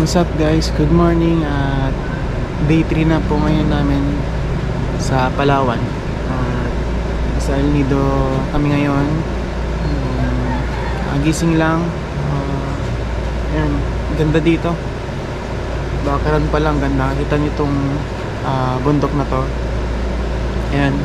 What's up guys? Good morning at day 3 na po ngayon namin sa Palawan. At sa El Nido kami ngayon. Gising lang. Ayan, ganda dito. Background pa lang ganda. Kita niyo itong bundok na to. Ayan.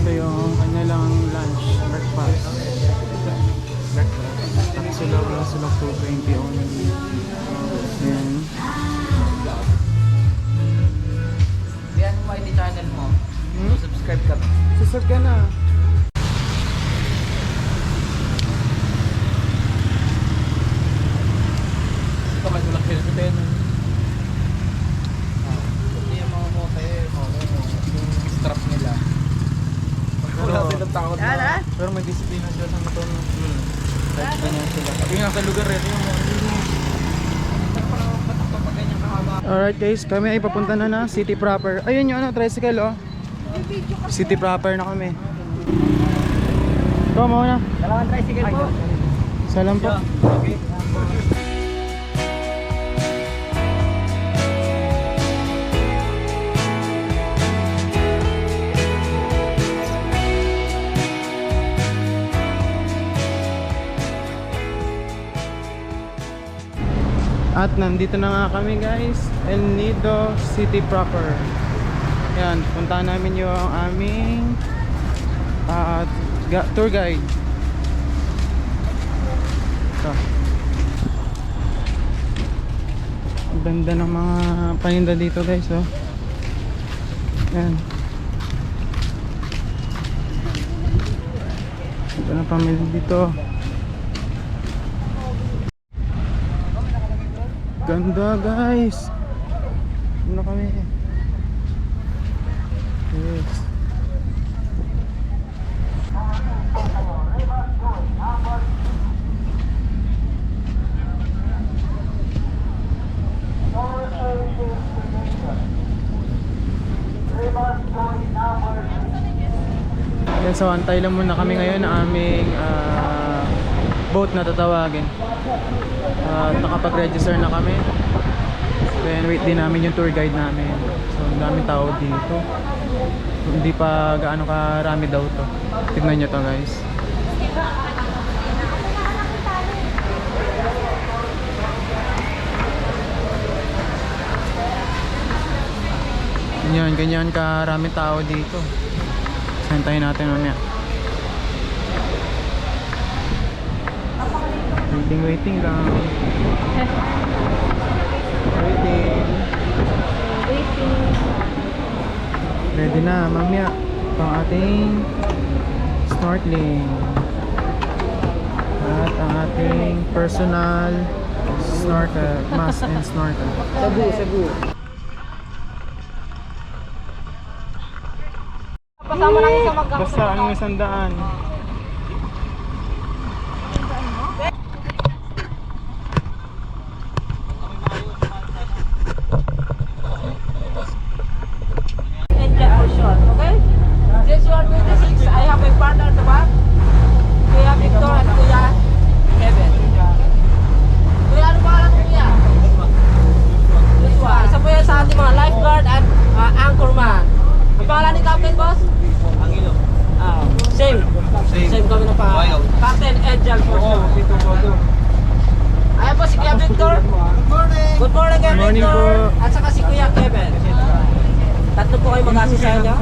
Ito yung kanilang lunch, breakfast. Sulog 220 only. Ayan. Yan mo yung channel mo. Subscribe ka. Susod ka na. Ito may gulak sila sa ten. Hindi yung mga mote. Yung strap nila. Wala silang takot na. Pero may disiplina sila sa motor. Kahit ganyan sila. Yung nasa lugar rin. Yung patakpa pa ganyan kahaba. Alright guys, kami ay papunta na city proper. Ayun yung tricycle oh. City proper na kami. Ito muna. Kailangan tricycle po. Salam po. Okay. At nandito na nga kami guys, El Nido City proper. Yan, puntahan namin yung aming tour guide. Ito. Ang ganda ng mga paninda dito guys oh. Yan. Ito na pamilya dito. Ganda guys. Ano kami? Yes. Yan, so antay lang muna kami ngayon ng aming boat na tatawagin. Nakapag-register na kami. Then wait din namin yung tour guide namin. So ang daming tao dito. Hindi pa gaano karami daw to. Tignan nyo to guys. Ganyan karami tao dito. Santayin natin mamaya. Waiting lang. Waiting. Ready na mamaya pang ating snorkeling. At ang ating personal snorkel, mask and snorkel. Sabu. Pasama lang isa magkakasama. Basta ang 100. Same kami ng pangalan. Captain Edjan for sure. Ayan po si Kuya Victor. Good morning Kuya Victor. At saka si Kuya Kevin. Tatlo po kayo mag-assist sa inyo.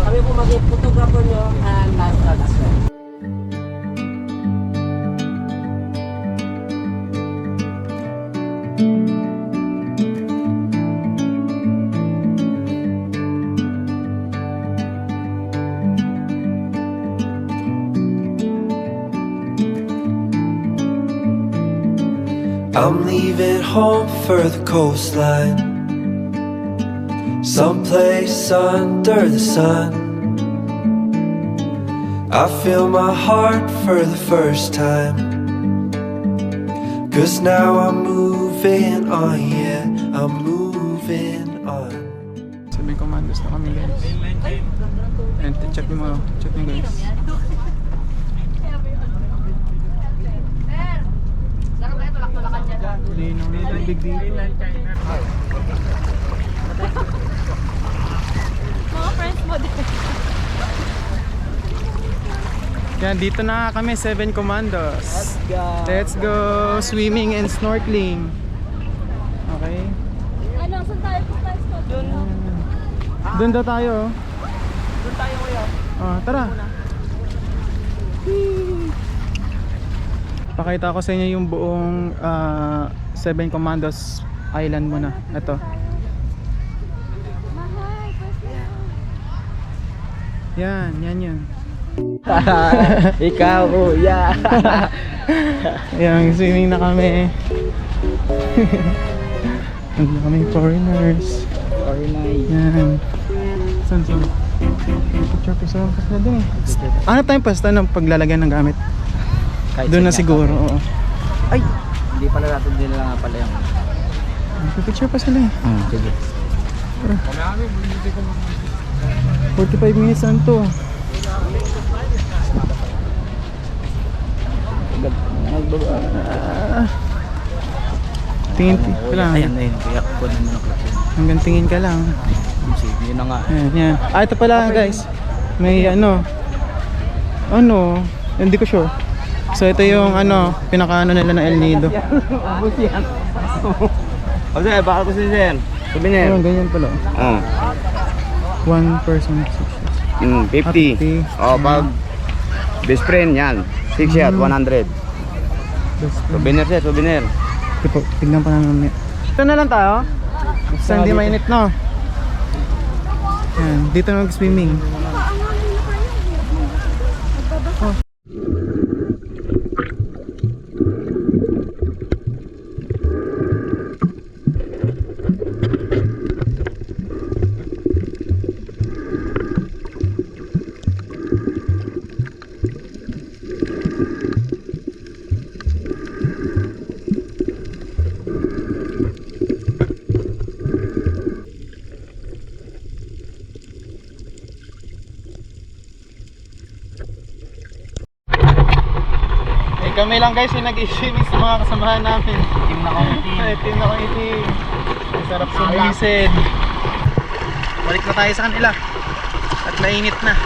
Kami po maging photographer nyo and lifeguard as well. I'm leaving home for the coastline, someplace under the sun. I feel my heart for the first time, 'cause now I'm moving on, yeah, I'm moving 7 Commandos na kami guys. And check nyo guys. Linaw na tubig dito. Mga friends mo din. Yan, dito na kami 7 Commandos. Let's go swimming and snorkeling. Okay. Ano, saan tayo po guys? Doon daw tayo. Doon tayo kuya. Oh, tara. Pakita ko sa inyo yung buong 7 Commandos Island muna. Ito. Mahal, Yan. Ikaw kuya. Yan, swimming na kami. Ano kami foreigners. Yan. Saan? Picture ko sa na dun eh. Ano tayong pasta ng paglalagyan ng gamit? Doon na siguro, oo. Ay! Hindi pala natin din lang nga pala yung... Picture pa sila eh. Sige. 45 minutes lang to. Tingin ka lang. Ayan. Kaya kunin mo na clutch yun. Hanggang tingin ka lang. Sige, yun na nga. Yan. Ito pala guys. May hindi ko sure. So ito yung pinakaano nila ng El Nido. Abos yan. O sir, baka po si sir. Souvenir. Ayun, ganyan pala. Oo. 1 person 50. 50. O, pag best friend yan. 6 shot, 100. Souvenir sir, souvenir. Tipo, tignan pa namin. Ito na lang tayo. Basta hindi mainit, no? Yan, dito na mag-swimming. Kami lang guys yung nag-swimming sa mga kasamahan namin. Team na committee. Team na committee. Sarap sumisid. Balik na tayo sa kanila. At mainit na.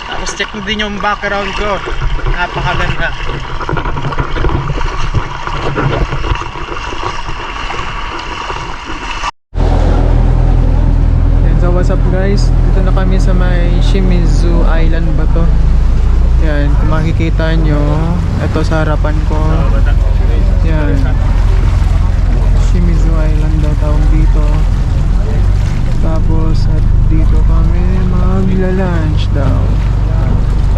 Tapos check mo din yung background ko. Napakaganda. So what's up guys? Dito na kami sa may Shimizu Island ba to? Yan, kung makikita nyo, ito sa harapan ko. Yan. Shimizu Island daw tawag dito. Tapos at dito kami magla-lunch daw.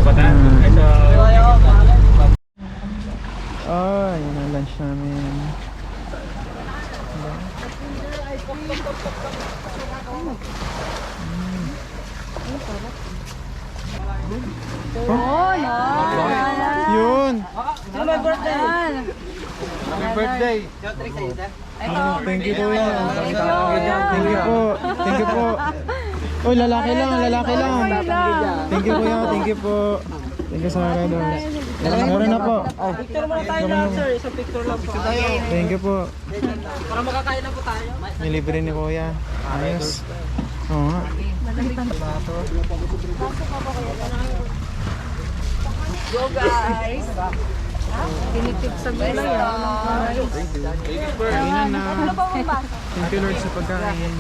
Yan. Yan ang lunch namin. Yun! Happy birthday! Happy birthday! Thank you po yan. Thank you po. Thank you po. Oh, lalaki lang. Thank you po yan. Thank you po. Thank you sa mga guys. Meron na po. Picture muna tayo lang sir. Isang picture lang po. Thank you po. Para makakain na po tayo. Nilibre ni Kuya. Ayos. Oo nga. Go guys! Tinipid sa gulay Kainan na. Thank you Lord sa pagkain.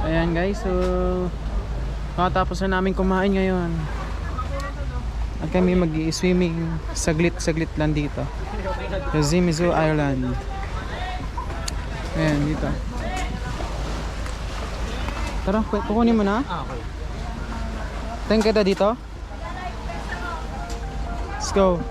Ayan guys, so nakatapos na namin kumain ngayon. At kami mag-i-swimming saglit lang dito sa Shimizu Island. Ayan, dito. Tara, kukunin mo na? Okay. Thank kita dito. Let's go.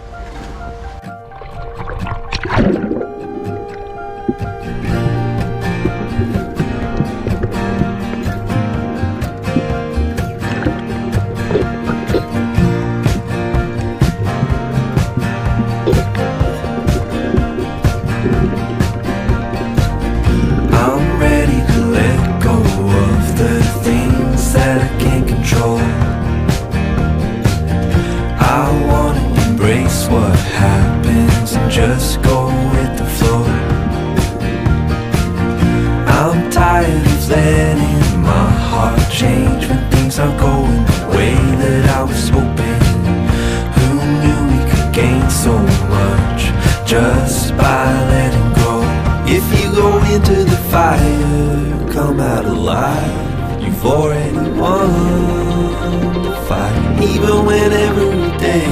letting my heart change when things aren't going the way that I was hoping. Who knew we could gain so much just by letting go? If you go into the fire, come out alive. You've already won the fight. Even when every day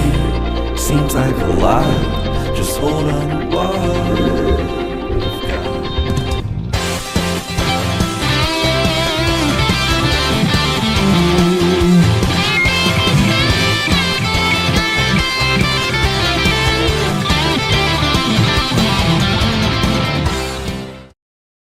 seems like a lie, just hold on to what